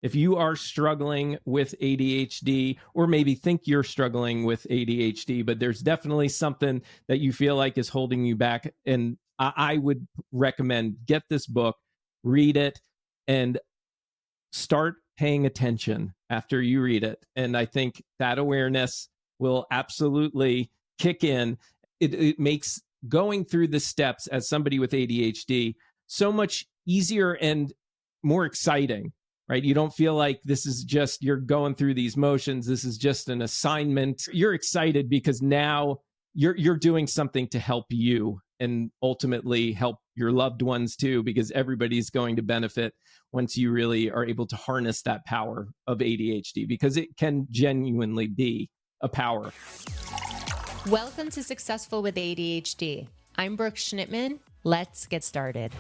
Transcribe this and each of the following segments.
If you are struggling with ADHD, or maybe think you're struggling with ADHD, but there's definitely something that you feel like is holding you back, and I would recommend get this book, read it, and start paying attention after you read it. And I think that awareness will absolutely kick in. It makes going through the steps as somebody with ADHD so much easier and more exciting, right? You don't feel like this is just, you're going through these motions. This is just an assignment. You're excited because now you're doing something to help you and ultimately help your loved ones too, because everybody's going to benefit once you really are able to harness that power of ADHD, because it can genuinely be a power. Welcome to Successful with ADHD. I'm Brooke Schnittman. Let's get started.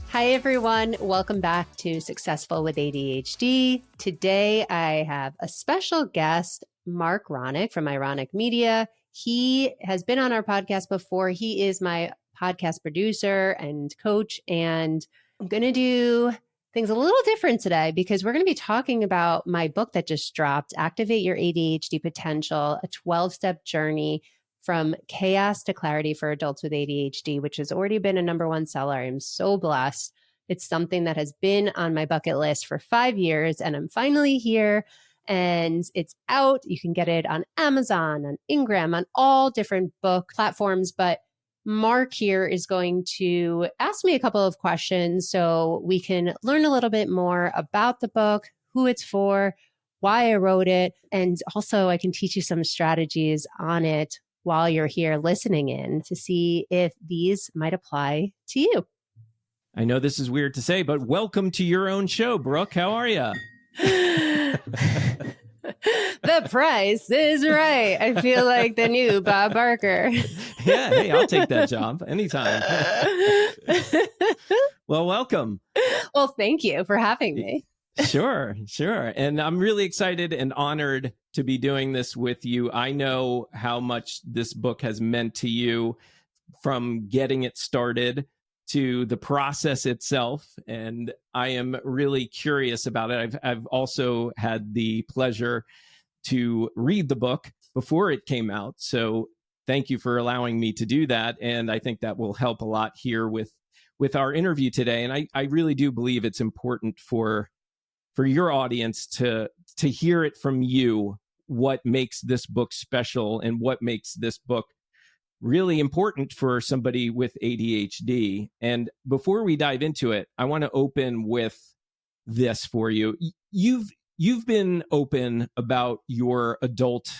Hi, everyone. Welcome back to Successful with ADHD. Today, I have a special guest, Marc Ronick from Ironic Media. He has been on our podcast before. He is my podcast producer and coach, and I'm going to do things a little different today because we're going to be talking about my book that just dropped, Activate Your ADHD Potential, a 12-step journey from chaos to clarity for adults with ADHD, which has already been a #1 seller. I'm so blessed. It's something that has been on my bucket list for 5 years, and I'm finally here. And it's out. You can get it on Amazon, on Ingram, on all different book platforms. But Marc here is going to ask me a couple of questions so we can learn a little bit more about the book, who it's for, why I wrote it, and also I can teach you some strategies on it while you're here listening in to see if these might apply to you. I know this is weird to say, but welcome to your own show, Brooke. How are you? The price is right. I feel like the new Bob Barker. Yeah, hey, I'll take that job anytime. Well, welcome. Well, thank you for having me. Sure. And I'm really excited and honored to be doing this with you. I know how much this book has meant to you, from getting it started to the process itself. And I am really curious about it. I've also had the pleasure to read the book before it came out. So thank you for allowing me to do that. And I think that will help a lot here with our interview today. And I really do believe it's important for your audience to hear it from you, what makes this book special and what makes this book really important for somebody with ADHD. And before we dive into it, I want to open with this for you. You've been open about your adult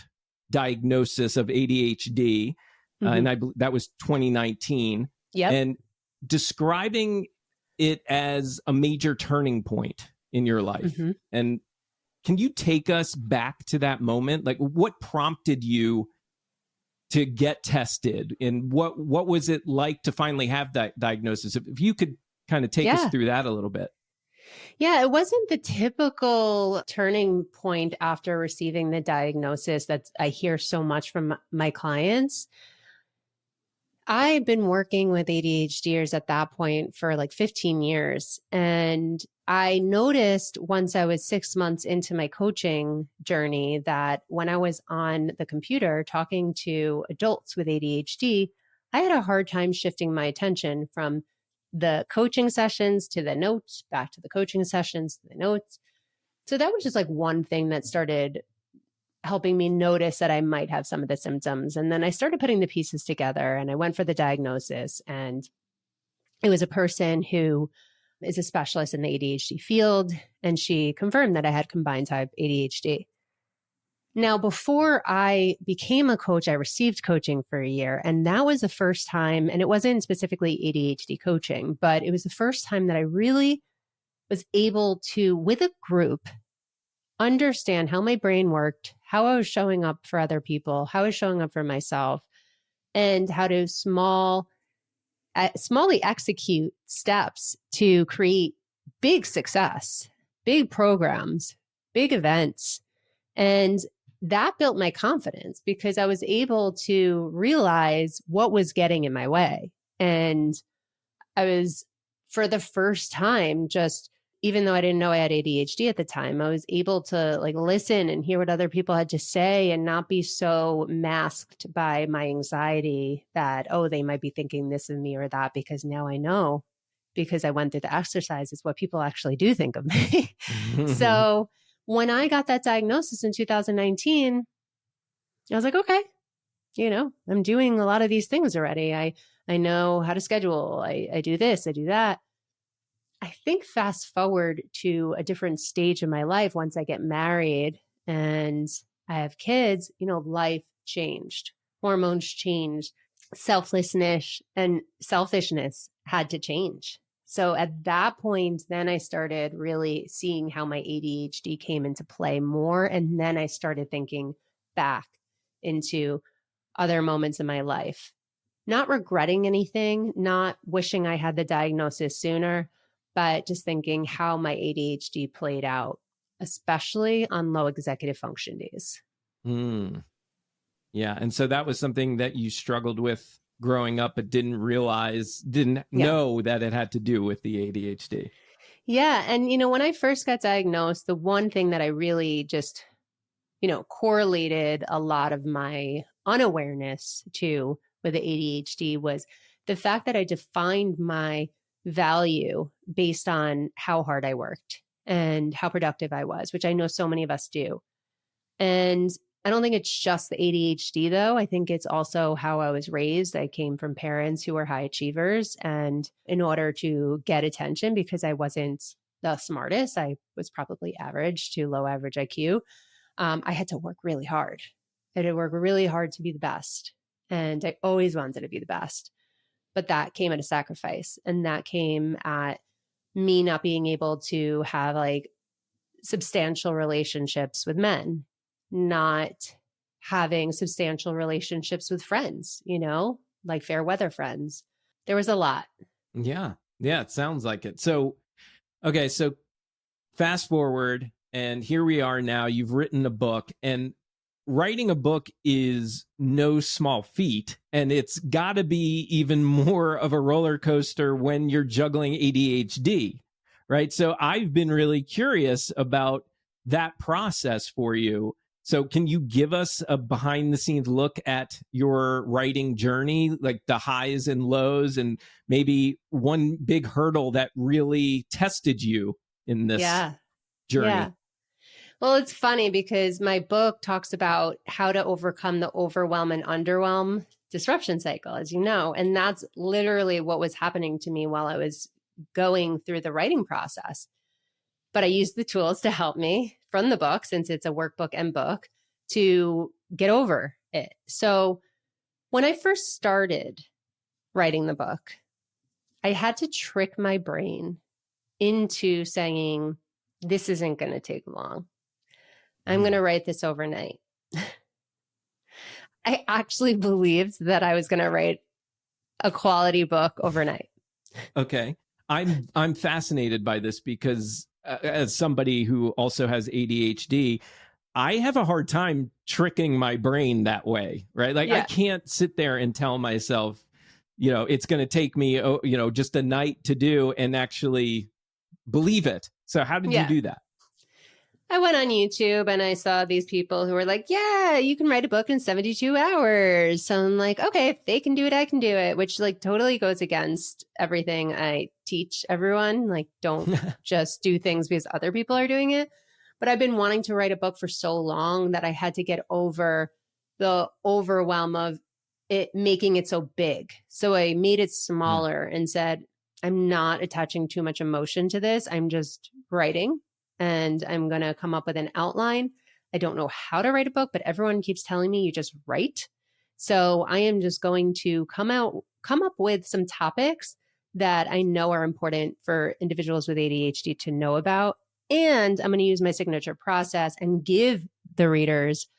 diagnosis of ADHD, and that was 2019. Yep. And describing it as a major turning point in your life. Mm-hmm. And can you take us back to that moment? Like, what prompted you to get tested, and what was it like to finally have that diagnosis? If you could kind of take us through that a little bit. Yeah, it wasn't the typical turning point after receiving the diagnosis that I hear so much from my clients. I've been working with ADHDers at that point for like 15 years. And I noticed once I was 6 months into my coaching journey that when I was on the computer talking to adults with ADHD, I had a hard time shifting my attention from the coaching sessions to the notes, back to the coaching sessions to the notes. So that was just like one thing that started helping me notice that I might have some of the symptoms. And then I started putting the pieces together and I went for the diagnosis. And it was a person who is a specialist in the ADHD field. And she confirmed that I had combined type ADHD. Now, before I became a coach, I received coaching for a year. And that was the first time, and it wasn't specifically ADHD coaching, but it was the first time that I really was able to, with a group, understand how my brain worked, how I was showing up for other people, how I was showing up for myself, and how to smally execute steps to create big success, big programs, big events. And that built my confidence because I was able to realize what was getting in my way. And I was, for the first time, just even though I didn't know I had ADHD at the time, I was able to like listen and hear what other people had to say and not be so masked by my anxiety that, oh, they might be thinking this of me or that, because now I know, because I went through the exercises, what people actually do think of me. So when I got that diagnosis in 2019, I was like, okay, I'm doing a lot of these things already. I know how to schedule. I do this, I do that. I think fast forward to a different stage in my life, once I get married and I have kids, life changed, hormones changed, selflessness and selfishness had to change. So at that point, then I started really seeing how my ADHD came into play more. And then I started thinking back into other moments in my life, not regretting anything, not wishing I had the diagnosis sooner, but just thinking how my ADHD played out, especially on low executive function days. Mm. Yeah. And so that was something that you struggled with growing up, but didn't know that it had to do with the ADHD. Yeah. And, when I first got diagnosed, the one thing that I really just, correlated a lot of my unawareness to with the ADHD was the fact that I defined my value based on how hard I worked and how productive I was, which I know so many of us do. And I don't think it's just the ADHD though. I think it's also how I was raised. I came from parents who were high achievers. And in order to get attention, because I wasn't the smartest, I was probably average to low average IQ. I had to work really hard. I had to work really hard to be the best. And I always wanted to be the best. But that came at a sacrifice. And that came at me not being able to have like substantial relationships with men, not having substantial relationships with friends, like fair weather friends. There was a lot. Yeah. Yeah. It sounds like it. So, okay. So fast forward, and here we are now. You've written a book, and writing a book is no small feat. And it's got to be even more of a roller coaster when you're juggling ADHD, right? So I've been really curious about that process for you. So can you give us a behind the scenes look at your writing journey, like the highs and lows, and maybe one big hurdle that really tested you in this journey? Yeah. Well, it's funny because my book talks about how to overcome the overwhelm and underwhelm disruption cycle, as you know. And that's literally what was happening to me while I was going through the writing process. But I used the tools to help me from the book, since it's a workbook and book, to get over it. So when I first started writing the book, I had to trick my brain into saying, this isn't going to take long. I'm going to write this overnight. I actually believed that I was going to write a quality book overnight. Okay. I'm fascinated by this because as somebody who also has ADHD, I have a hard time tricking my brain that way, right? Like I can't sit there and tell myself, it's going to take me, just a night to do, and actually believe it. So how did you do that? I went on YouTube and I saw these people who were like, yeah, you can write a book in 72 hours. So I'm like, okay, if they can do it, I can do it, which like totally goes against everything I teach everyone. Like, don't just do things because other people are doing it. But I've been wanting to write a book for so long that I had to get over the overwhelm of it, making it so big. So I made it smaller and said, I'm not attaching too much emotion to this. I'm just writing. And I'm going to come up with an outline. I don't know how to write a book, but everyone keeps telling me you just write. So I am just going to come up with some topics that I know are important for individuals with ADHD to know about. And I'm going to use my signature process and give the readers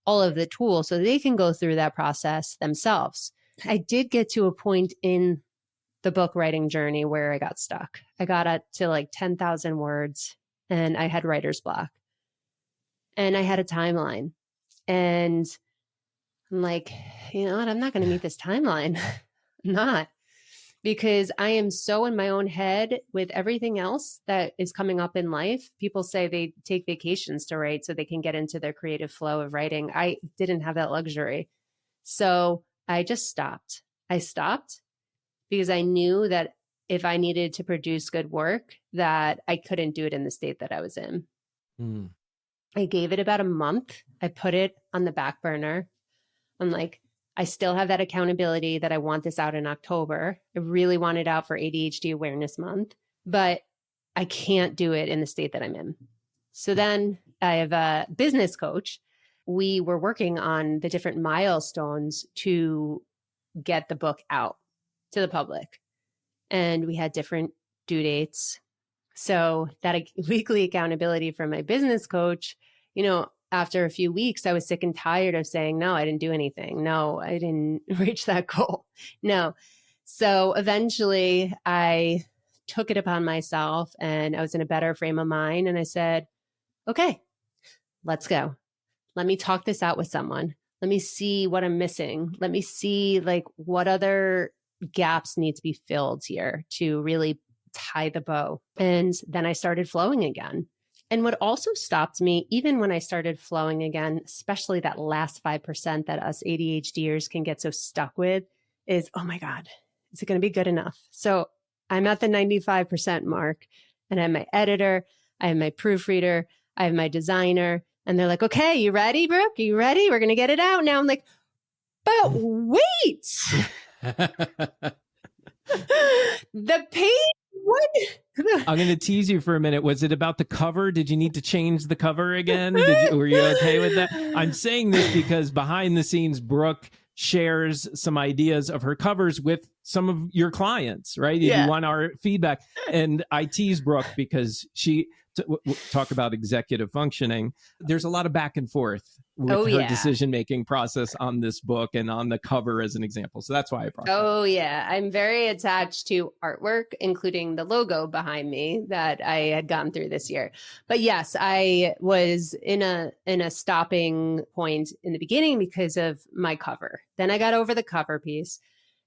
all of the tools so they can go through that process themselves. I did get to a point in the book writing journey where I got stuck. I got up to like 10,000 words. And I had writer's block. And I had a timeline. And I'm like, you know what? I'm not going to meet this timeline. I'm not. because I am so in my own head with everything else that is coming up in life. People say they take vacations to write so they can get into their creative flow of writing. I didn't have that luxury. So I just stopped. I stopped because I knew that if I needed to produce good work, that I couldn't do it in the state that I was in. Mm. I gave it about a month. I put it on the back burner. I'm like, I still have that accountability that I want this out in October. I really want it out for ADHD Awareness Month, but I can't do it in the state that I'm in. So then I have a business coach. We were working on the different milestones to get the book out to the public. And we had different due dates. So that weekly accountability from my business coach, after a few weeks, I was sick and tired of saying, no, I didn't do anything. No, I didn't reach that goal. No. So eventually I took it upon myself and I was in a better frame of mind. And I said, okay, let's go. Let me talk this out with someone. Let me see what I'm missing. Let me see what other gaps need to be filled here to really tie the bow. And then I started flowing again. And what also stopped me, even when I started flowing again, especially that last 5% that us ADHDers can get so stuck with, is, oh my God, is it going to be good enough? So I'm at the 95% mark, and I have my editor, I have my proofreader, I have my designer, and they're like, okay, you ready, Brooke? You ready? We're going to get it out now. I'm like, but wait, the page, what? I'm going to tease you for a minute. Was it about the cover? Did you need to change the cover again? Were you okay with that? I'm saying this because behind the scenes, Brooke shares some ideas of her covers with some of your clients, right? If you want our feedback. And I tease Brooke because she talk about executive functioning. There's a lot of back and forth with her decision-making process on this book and on the cover as an example. So that's why I brought it up. Yeah. I'm very attached to artwork, including the logo behind me that I had gone through this year. But yes, I was in a stopping point in the beginning because of my cover. Then I got over the cover piece.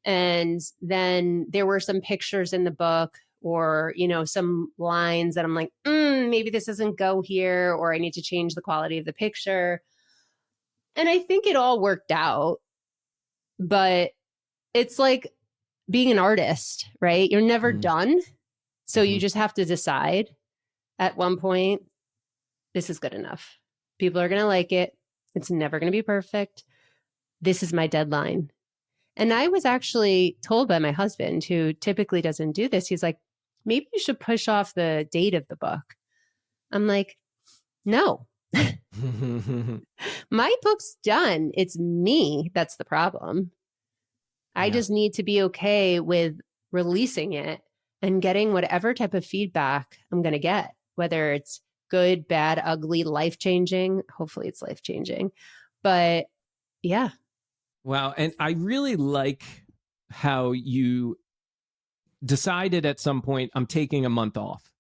And then there were some pictures in the book or, some lines that I'm like, maybe this doesn't go here, or I need to change the quality of the picture. And I think it all worked out, but it's like being an artist, right? You're never done. So you just have to decide at one point, this is good enough. People are going to like it. It's never going to be perfect. This is my deadline. And I was actually told by my husband, who typically doesn't do this, he's like, maybe you should push off the date of the book. I'm like, no. My book's done. It's me that's the problem. I just need to be okay with releasing it and getting whatever type of feedback I'm going to get, whether it's good, bad, ugly, life-changing. Hopefully it's life-changing. But yeah. Wow. And I really like how you decided at some point, I'm taking a month off,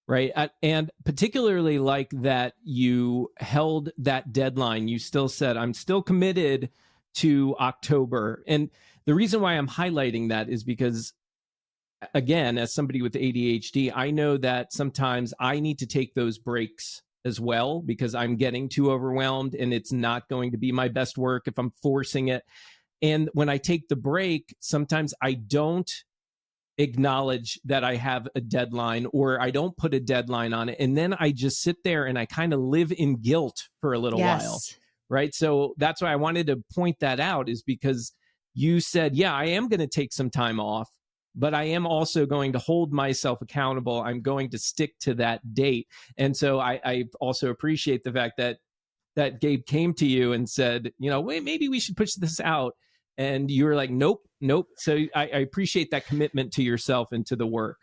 right? And particularly like that you held that deadline. You still said, I'm still committed to October. And the reason why I'm highlighting that is because, again, as somebody with ADHD, I know that sometimes I need to take those breaks as well because I'm getting too overwhelmed and it's not going to be my best work if I'm forcing it. And when I take the break, sometimes I don't acknowledge that I have a deadline, or I don't put a deadline on it. And then I just sit there and I kind of live in guilt for a little while. Right. So that's why I wanted to point that out, is because you said, yeah, I am going to take some time off, but I am also going to hold myself accountable. I'm going to stick to that date. And so I also appreciate the fact that Gabe came to you and said, wait, maybe we should push this out. And you were like, nope. So I appreciate that commitment to yourself and to the work.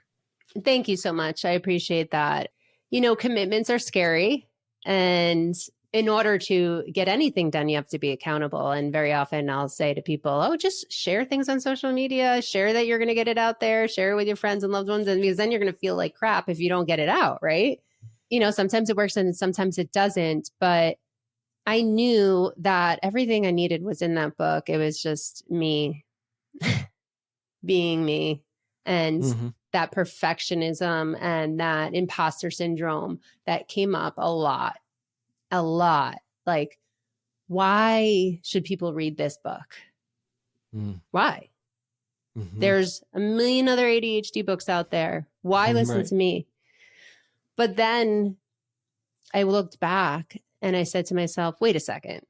Thank you so much. I appreciate that. Commitments are scary. And in order to get anything done, you have to be accountable. And very often I'll say to people, just share things on social media, share that you're going to get it out there, share it with your friends and loved ones. And because then you're going to feel like crap if you don't get it out, right? Sometimes it works and sometimes it doesn't. But I knew that everything I needed was in that book. It was just me being me and that perfectionism and that imposter syndrome that came up a lot. Like, why should people read this book? Why? There's a million other ADHD books out there. Why listen to me? But then I looked back and I said to myself, wait a second.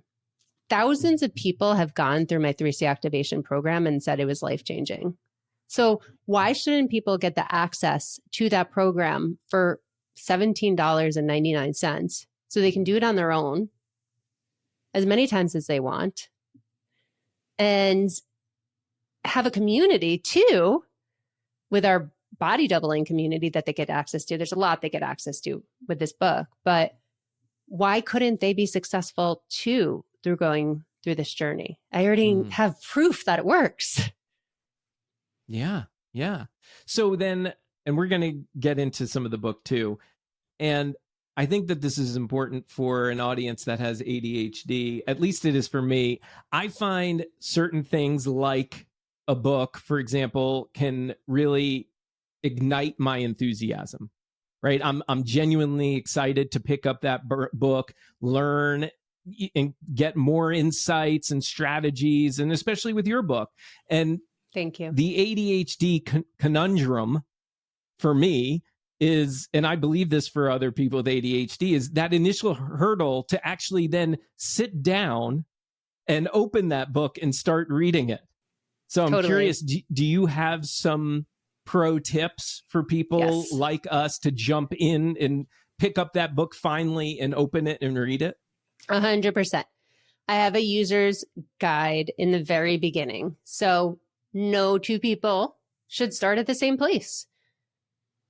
Thousands of people have gone through my 3C activation program and said it was life-changing. So why shouldn't people get the access to that program for $17.99 so they can do it on their own as many times as they want and have a community too with our body doubling community that they get access to? There's a lot they get access to with this book, but why couldn't they be successful too through going through this journey? I already have proof that it works. Yeah. So then, and we're going to get into some of the book too. And I think that this is important for an audience that has ADHD. At least it is for me. I find certain things like a book, for example, can really ignite my enthusiasm, right? I'm genuinely excited to pick up that book, learn and get more insights and strategies, and especially with your book. And thank you. The ADHD conundrum for me is, and I believe this for other people with ADHD, is that initial hurdle to actually then sit down and open that book and start reading it. So I'm curious, do you have some pro tips for people like us to jump in and pick up that book finally and open it and read it? 100%. I have a user's guide in the very beginning. So no two people should start at the same place.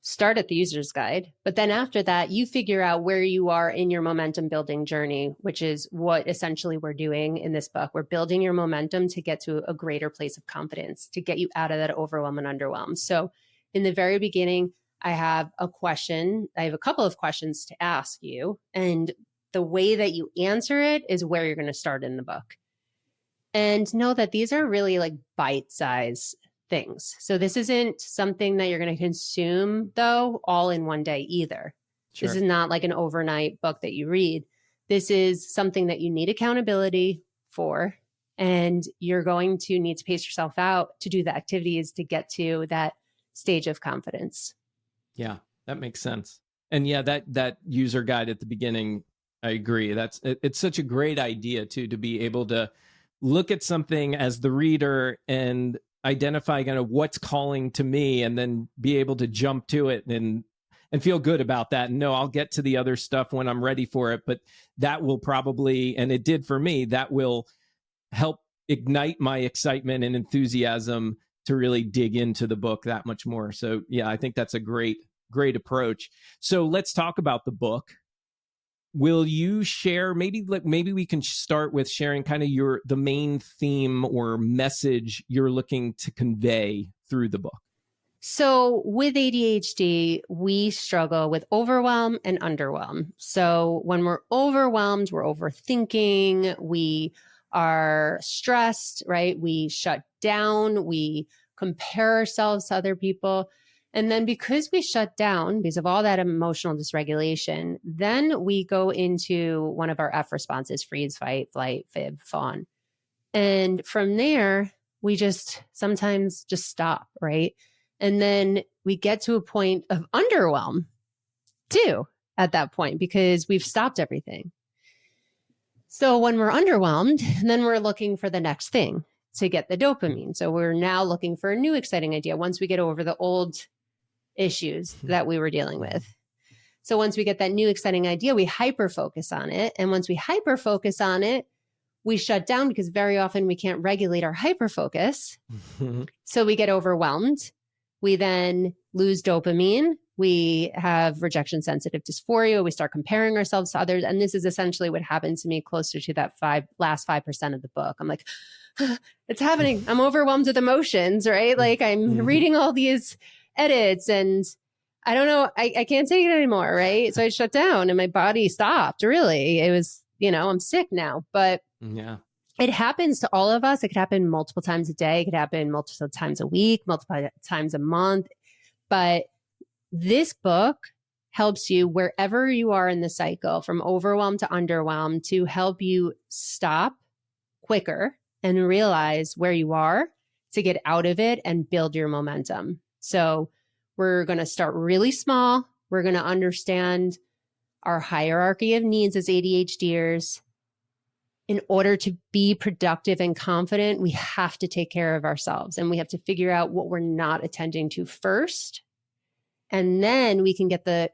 Start at the user's guide. But then after that, you figure out where you are in your momentum building journey, which is what essentially we're doing in this book. We're building your momentum to get to a greater place of confidence, to get you out of that overwhelm and underwhelm. So in the very beginning, I have a question. I have a couple of questions to ask you. And the way that you answer it is where you're going to start in the book. And know that these are really like bite-sized things. So this isn't something that you're going to consume, though, all in one day either. Sure. This is not like an overnight book that you read. This is something that you need accountability for, and you're going to need to pace yourself out to do the activities to get to that stage of confidence. Yeah, that makes sense. And yeah, that user guide at the beginning, I agree. It's such a great idea too, to be able to look at something as the reader and identify kind of what's calling to me, and then be able to jump to it and feel good about that. And no, I'll get to the other stuff when I'm ready for it. But that will probably, and it did for me, that will help ignite my excitement and enthusiasm to really dig into the book that much more. So yeah, I think that's a great approach. So let's talk about the book. Will you share, maybe we can start with sharing kind of the main theme or message you're looking to convey through the book? So with ADHD, we struggle with overwhelm and underwhelm. So when we're overwhelmed, we're overthinking, we are stressed, right? We shut down, we compare ourselves to other people. And then because we shut down, because of all that emotional dysregulation, then we go into one of our F responses: freeze, fight, flight, fib, fawn. And from there, we just sometimes just stop, right? And then we get to a point of underwhelm too at that point, because we've stopped everything. So when we're underwhelmed, then we're looking for the next thing to get the dopamine. So we're now looking for a new exciting idea once we get over the old issues that we were dealing with. So once we get that new exciting idea, we hyper focus on it. And once we hyper focus on it, we shut down, because very often we can't regulate our hyper focus. So we get overwhelmed. We then lose dopamine. We have rejection sensitive dysphoria. We start comparing ourselves to others. And this is essentially what happened to me closer to that last 5% of the book. I'm like, it's happening. I'm overwhelmed with emotions, right? Like I'm reading all these edits and I don't know, I can't take it anymore, right? So I shut down and my body stopped. Really, it was, I'm sick now. But yeah, it happens to all of us. It could happen multiple times a day. It could happen multiple times a week, multiple times a month. But this book helps you wherever you are in the cycle, from overwhelm to underwhelm, to help you stop quicker and realize where you are to get out of it and build your momentum. So we're going to start really small. We're going to understand our hierarchy of needs as ADHDers. In order to be productive and confident, we have to take care of ourselves, and we have to figure out what we're not attending to first. And then we can get the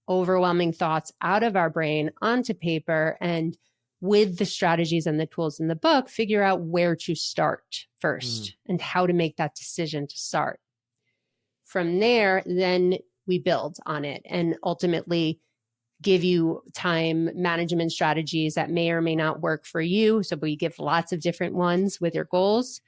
overwhelming thoughts out of our brain onto paper, and with the strategies and the tools in the book, figure out where to start first and how to make that decision to start. From there, then we build on it and ultimately give you time management strategies that may or may not work for you. So we give lots of different ones with your goals.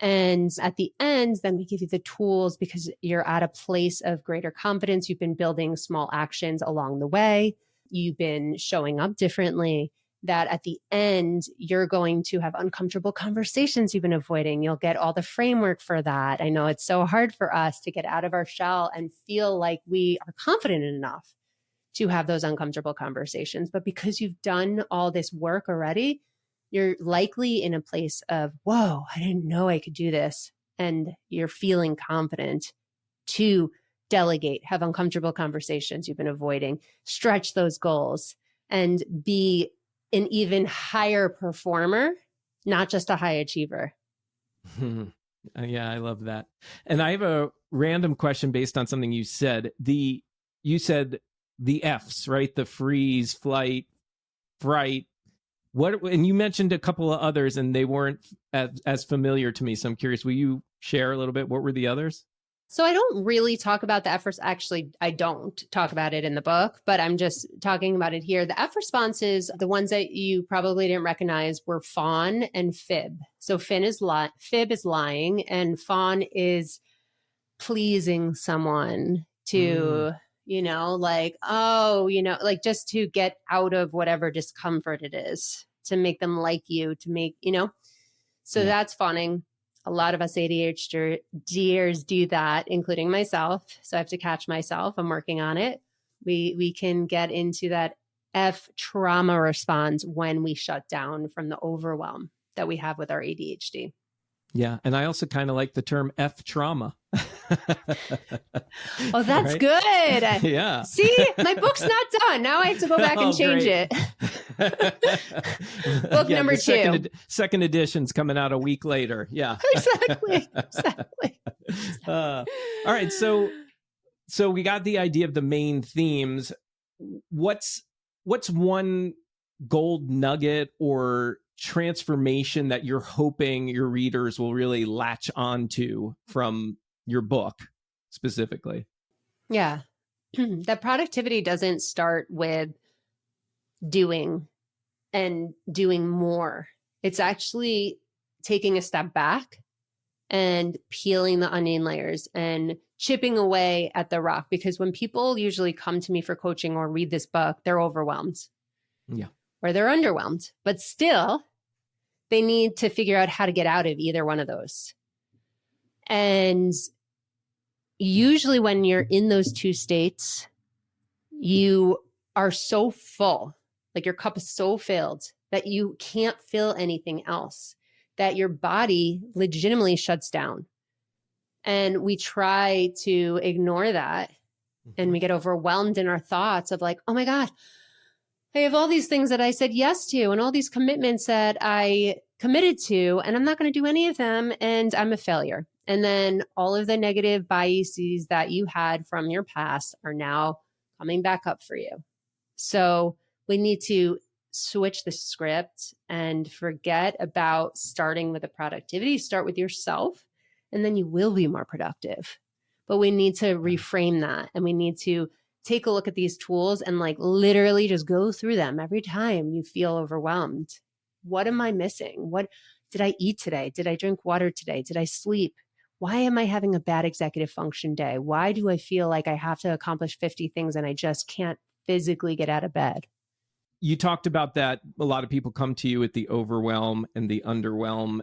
And at the end, then we give you the tools because you're at a place of greater confidence. You've been building small actions along the way. You've been showing up differently, that at the end, you're going to have uncomfortable conversations you've been avoiding. You'll get all the framework for that. I know it's so hard for us to get out of our shell and feel like we are confident enough to have those uncomfortable conversations. But because you've done all this work already, you're likely in a place of, whoa, I didn't know I could do this. And you're feeling confident to delegate, have uncomfortable conversations you've been avoiding, stretch those goals, and be an even higher performer, not just a high achiever. Yeah, I love that. And I have a random question based on something you said. You said the F's, right? The freeze, flight, fright. And you mentioned a couple of others and they weren't as familiar to me. So I'm curious, will you share a little bit? What were the others? So I don't really talk about the F. Actually, I don't talk about it in the book, but I'm just talking about it here. The F responses, the ones that you probably didn't recognize, were fawn and fib. So fib is lying, and fawn is pleasing someone to, like, like just to get out of whatever discomfort it is, to make them like you, to make, so that's fawning. A lot of us ADHDers do that, including myself. So I have to catch myself. I'm working on it. We can get into that F trauma response when we shut down from the overwhelm that we have with our ADHD. Yeah. And I also kind of like the term F trauma. Oh, that's right? Good. Yeah. See, my book's not done. Now I have to go back and change it. Book number 2. Second edition's coming out a week later. Yeah. Exactly. All right. So we got the idea of the main themes. What's one gold nugget or transformation that you're hoping your readers will really latch onto from your book specifically? Yeah. That productivity doesn't start with doing and doing more. It's actually taking a step back and peeling the onion layers and chipping away at the rock. Because when people usually come to me for coaching or read this book, they're overwhelmed. Yeah. Or they're underwhelmed, but still they need to figure out how to get out of either one of those. And usually when you're in those two states, you are so full, like your cup is so filled that you can't feel anything else, that your body legitimately shuts down. And we try to ignore that. And we get overwhelmed in our thoughts of like, oh my God, I have all these things that I said yes to and all these commitments that I committed to, and I'm not going to do any of them, and I'm a failure. And then all of the negative biases that you had from your past are now coming back up for you. So we need to switch the script and forget about starting with the productivity. Start with yourself, and then you will be more productive. But we need to reframe that, and we need to take a look at these tools and like literally just go through them every time you feel overwhelmed. What am I missing? What did I eat today? Did I drink water today? Did I sleep? Why am I having a bad executive function day? Why do I feel like I have to accomplish 50 things and I just can't physically get out of bed? you talked about that a lot of people come to you with the overwhelm and the underwhelm,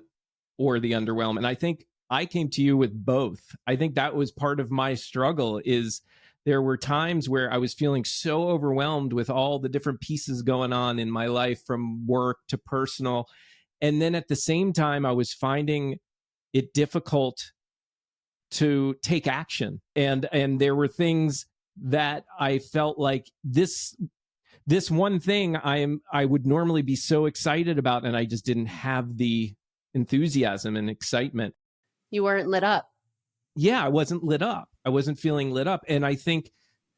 or the underwhelm. And I think I came to you with both. I think that was part of my struggle. Is there were times where I was feeling so overwhelmed with all the different pieces going on in my life, from work to personal. And then at the same time, I was finding it difficult to take action. And there were things that I felt like this one thing I would normally be so excited about, and I just didn't have the enthusiasm and excitement. You weren't lit up. Yeah, I wasn't lit up. I wasn't feeling lit up. And I think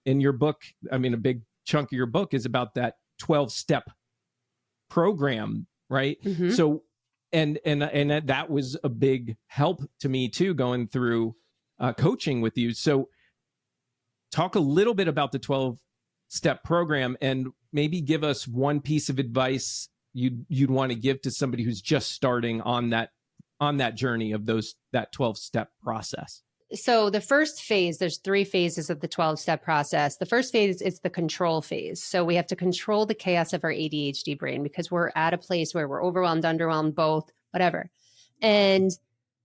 in your book, I mean, a big chunk of your book is about that 12-step program, right? Mm-hmm. So, and that was a big help to me too, going through coaching with you. So talk a little bit about the 12-step program, and maybe give us one piece of advice you'd want to give to somebody who's just starting on that journey of that 12-step process. So the first phase, there's 3 phases of the 12-step process. The first phase is the control phase. So we have to control the chaos of our ADHD brain, because we're at a place where we're overwhelmed, underwhelmed, both, whatever. And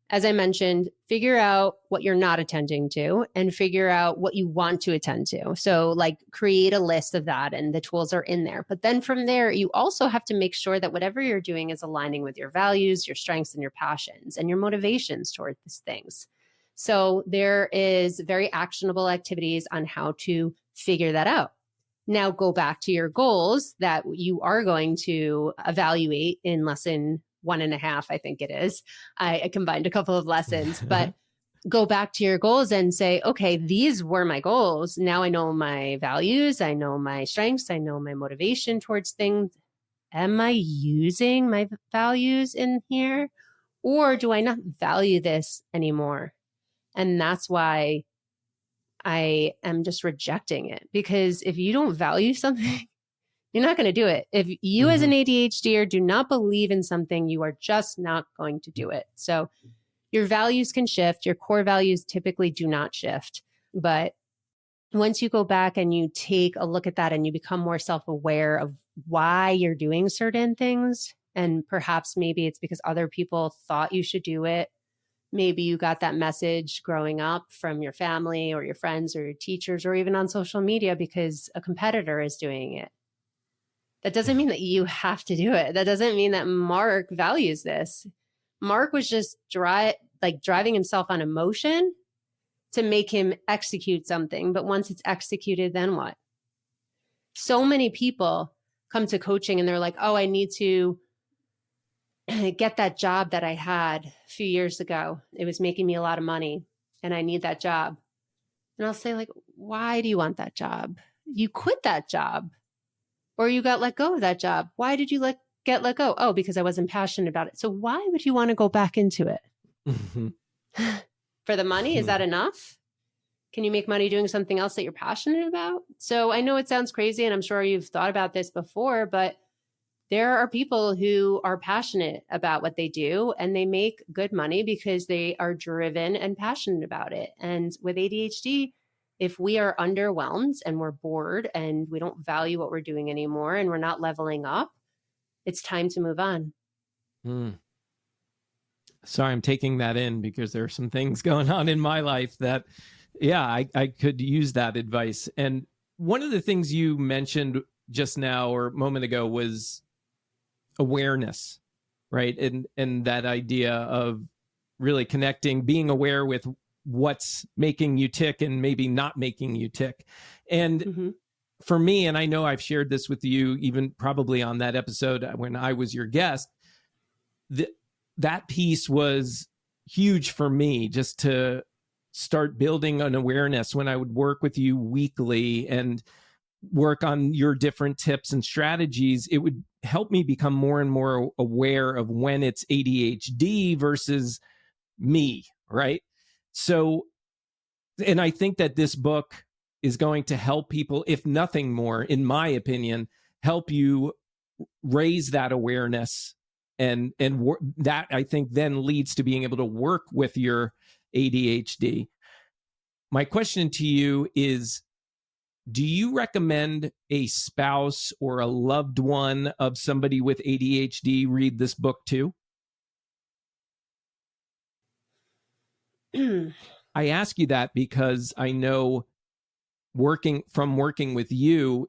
as I mentioned, figure out what you're not attending to and figure out what you want to attend to. So like create a list of that, and the tools are in there. But then from there, you also have to make sure that whatever you're doing is aligning with your values, your strengths, and your passions, and your motivations towards these things. So there is very actionable activities on how to figure that out. Now go back to your goals that you are going to evaluate in lesson 1.5, I think it is. I combined a couple of lessons, but go back to your goals and say, okay, these were my goals. Now I know my values. I know my strengths. I know my motivation towards things. Am I using my values in here, or do I not value this anymore? And that's why I am just rejecting it, because if you don't value something, you're not going to do it. If you as an ADHDer do not believe in something, you are just not going to do it. So your values can shift. Your core values typically do not shift. But once you go back and you take a look at that and you become more self-aware of why you're doing certain things, and perhaps maybe it's because other people thought you should do it. Maybe you got that message growing up from your family or your friends or your teachers, or even on social media because a competitor is doing it. That doesn't mean that you have to do it. That doesn't mean that Marc values this. Marc was just driving himself on emotion to make him execute something. But once it's executed, then what? So many people come to coaching and they're like, oh, I need to get that job that I had a few years ago. It was making me a lot of money and I need that job. And I'll say, like, why do you want that job? You quit that job, or you got let go of that job. Why did you get let go? Oh, because I wasn't passionate about it. So why would you want to go back into it? For the money? Is that enough? Can you make money doing something else that you're passionate about? So I know it sounds crazy, and I'm sure you've thought about this before, but there are people who are passionate about what they do and they make good money because they are driven and passionate about it. And with ADHD, if we are underwhelmed and we're bored and we don't value what we're doing anymore and we're not leveling up, it's time to move on. Sorry, I'm taking that in because there are some things going on in my life that, yeah, I could use that advice. And one of the things you mentioned just now or a moment ago was awareness, right? And that idea of really connecting, being aware with what's making you tick and maybe not making you tick. And for me, and I know I've shared this with you even probably on that episode when I was your guest, that piece was huge for me, just to start building an awareness when I would work with you weekly and work on your different tips and strategies. It would help me become more and more aware of when it's ADHD versus me, right? So, and I think that this book is going to help people, if nothing more, in my opinion, help you raise that awareness. And that, I think, then leads to being able to work with your ADHD. My question to you is, do you recommend a spouse or a loved one of somebody with ADHD read this book too? I ask you that because I know working with you,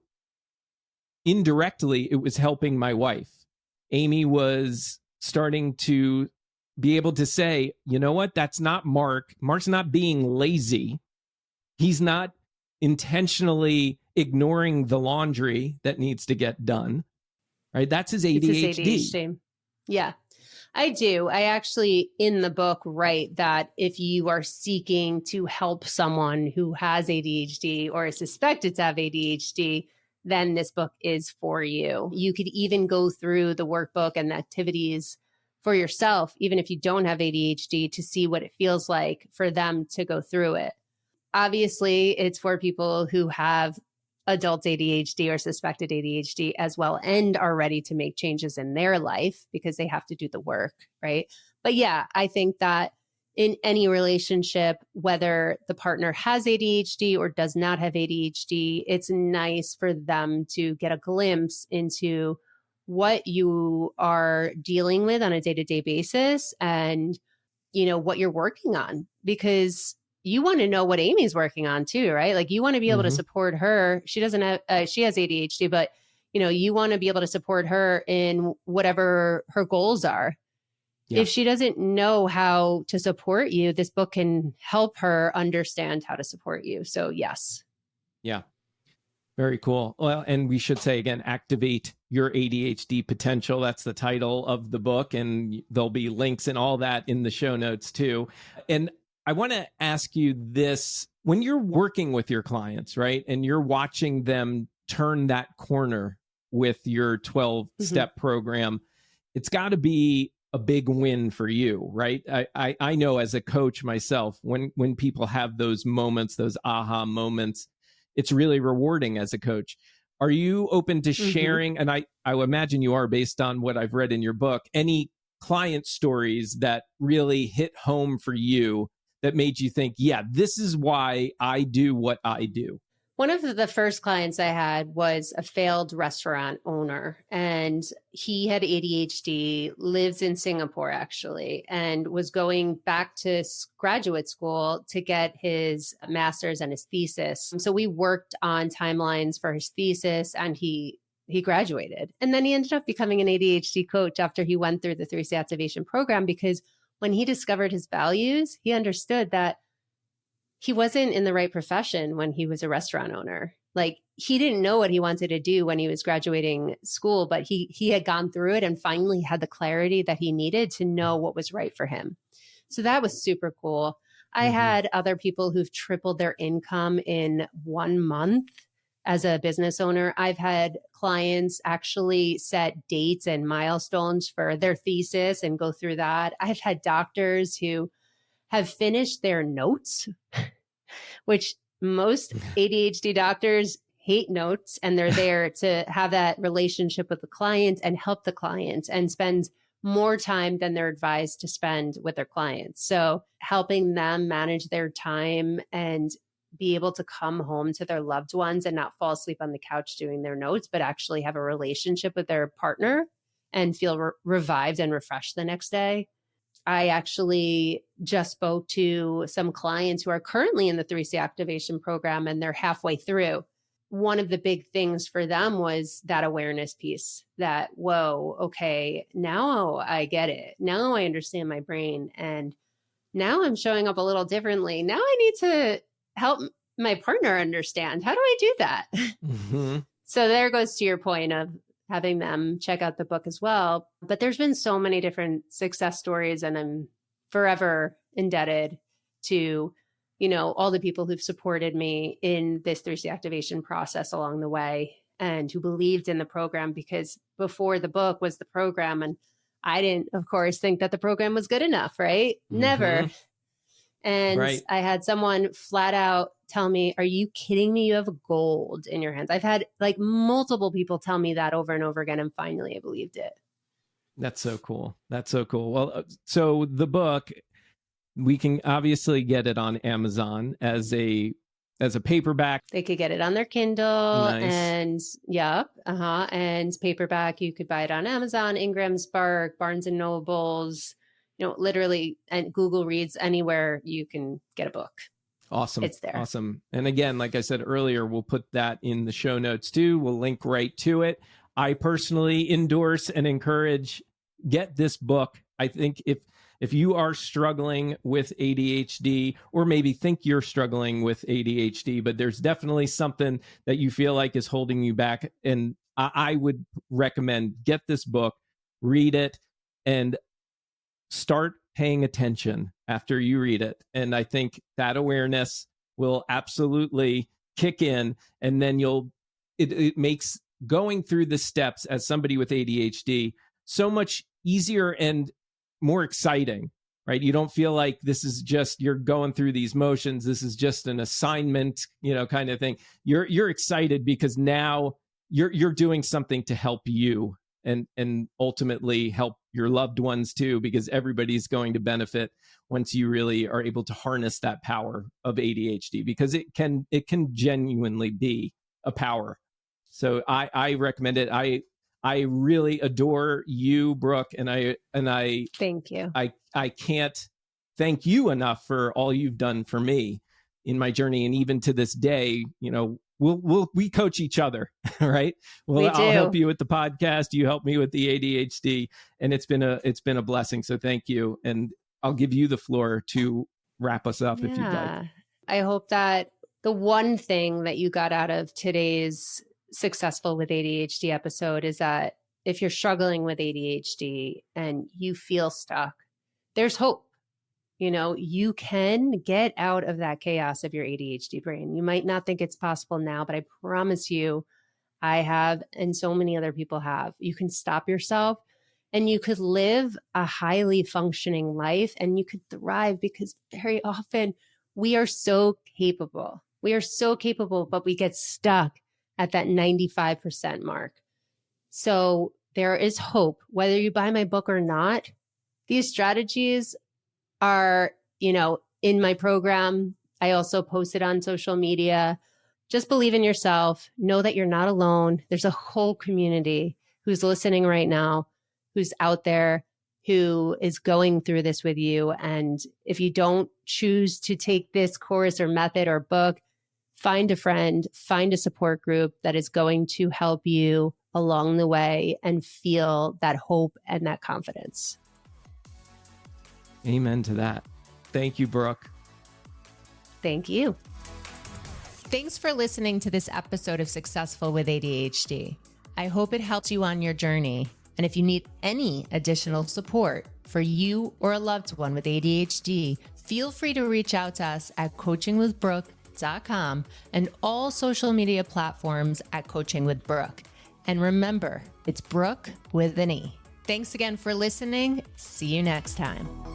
indirectly, it was helping my wife. Amy was starting to be able to say, you know what? That's not Marc. Marc's not being lazy. He's not intentionally ignoring the laundry that needs to get done, right? That's his ADHD. It's his ADHD. Yeah, I do. I actually, in the book, write that if you are seeking to help someone who has ADHD or is suspected to have ADHD, then this book is for you. You could even go through the workbook and the activities for yourself, even if you don't have ADHD, to see what it feels like for them to go through it. Obviously, it's for people who have adult ADHD or suspected ADHD as well and are ready to make changes in their life because they have to do the work, right? But yeah, I think that in any relationship, whether the partner has ADHD or does not have ADHD, it's nice for them to get a glimpse into what you are dealing with on a day-to-day basis and, you know, what you're working on, because you want to know what Amy's working on too, right? Like you want to be able to support her. She doesn't have, she has ADHD, but you know, you want to be able to support her in whatever her goals are. Yeah. If she doesn't know how to support you, this book can help her understand how to support you. So yes. Yeah. Very cool. Well, and we should say again, Activate Your ADHD Potential. That's the title of the book. And there'll be links and all that in the show notes too. And I want to ask you this, when you're working with your clients, right? And you're watching them turn that corner with your 12-step program, it's got to be a big win for you, right? I know as a coach myself, when people have those moments, those aha moments, it's really rewarding as a coach. Are you open to sharing, and I imagine you are based on what I've read in your book, any client stories that really hit home for you that made you think, yeah, this is why I do what I do? One of the first clients I had was a failed restaurant owner, and he had ADHD, lives in Singapore actually, and was going back to graduate school to get his master's and his thesis. So we worked on timelines for his thesis, and he graduated. And then he ended up becoming an ADHD coach after he went through the 3C activation program, because when he discovered his values, he understood that he wasn't in the right profession when he was a restaurant owner. Like he didn't know what he wanted to do when he was graduating school, but he had gone through it and finally had the clarity that he needed to know what was right for him. So that was super cool. I had other people who've tripled their income in 1 month as a business owner. I've had clients actually set dates and milestones for their thesis and go through that. I've had doctors who have finished their notes, which most ADHD doctors hate notes, and they're there to have that relationship with the client and help the client and spend more time than they're advised to spend with their clients. So helping them manage their time and be able to come home to their loved ones and not fall asleep on the couch doing their notes, but actually have a relationship with their partner and feel revived and refreshed the next day. I actually just spoke to some clients who are currently in the 3C activation program, and they're halfway through. One of the big things for them was that awareness piece that, whoa, okay, now I get it. Now I understand my brain. And now I'm showing up a little differently. Now I need to help my partner understand. How do I do that? So there goes to your point of having them check out the book as well. But there's been so many different success stories, and I'm forever indebted to, you know, all the people who've supported me in this 3C activation process along the way and who believed in the program, because before the book was the program. And I didn't, of course, think that the program was good enough, right? Never. And I had someone flat out tell me, are you kidding me? You have gold in your hands. I've had like multiple people tell me that over and over again. And finally I believed it. That's so cool. That's so cool. Well, so the book, we can obviously get it on Amazon as a as a paperback. They could get it on their Kindle. Nice. And paperback, you could buy it on Amazon, Ingram, Spark, Barnes and Nobles, literally, and Google Reads, anywhere you can get a book. Awesome. It's there. Awesome. And again, like I said earlier, we'll put that in the show notes too. We'll link right to it. I personally endorse and encourage, get this book. I think if you are struggling with ADHD, or maybe think you're struggling with ADHD, but there's definitely something that you feel like is holding you back, and I would recommend get this book, read it, and start paying attention after you read it. And I think that awareness will absolutely kick in, and then it makes going through the steps as somebody with ADHD so much easier and more exciting, right? You don't feel like this is just, you're going through these motions. This is just an assignment, kind of thing. You're excited because now you're doing something to help you and ultimately help your loved ones too, because everybody's going to benefit once you really are able to harness that power of ADHD, because it can genuinely be a power. So I recommend it. I really adore you, Brooke, and I thank you. I can't thank you enough for all you've done for me in my journey, and even to this day, we coach each other, right? Well, I'll help you with the podcast, you help me with the ADHD, and it's been a blessing. So thank you, and I'll give you the floor to wrap us up if you'd like. I hope that the one thing that you got out of today's Successful with ADHD episode is that if you're struggling with ADHD and you feel stuck, there's hope. You can get out of that chaos of your ADHD brain. You might not think it's possible now, but I promise you, I have, and so many other people have. You can stop yourself and you could live a highly functioning life, and you could thrive, because very often we are so capable. We are so capable, but we get stuck at that 95% mark. So there is hope. Whether you buy my book or not, these strategies are, in my program. I also post it on social media. Just believe in yourself. Know that you're not alone. There's a whole community who's listening right now, who's out there, who is going through this with you. And if you don't choose to take this course or method or book, find a friend, find a support group that is going to help you along the way and feel that hope and that confidence. Amen to that. Thank you, Brooke. Thank you. Thanks for listening to this episode of Successful with ADHD. I hope it helped you on your journey. And if you need any additional support for you or a loved one with ADHD, feel free to reach out to us at coachingwithbrooke.com and all social media platforms at Coaching with Brooke. And remember, it's Brooke with an E. Thanks again for listening. See you next time.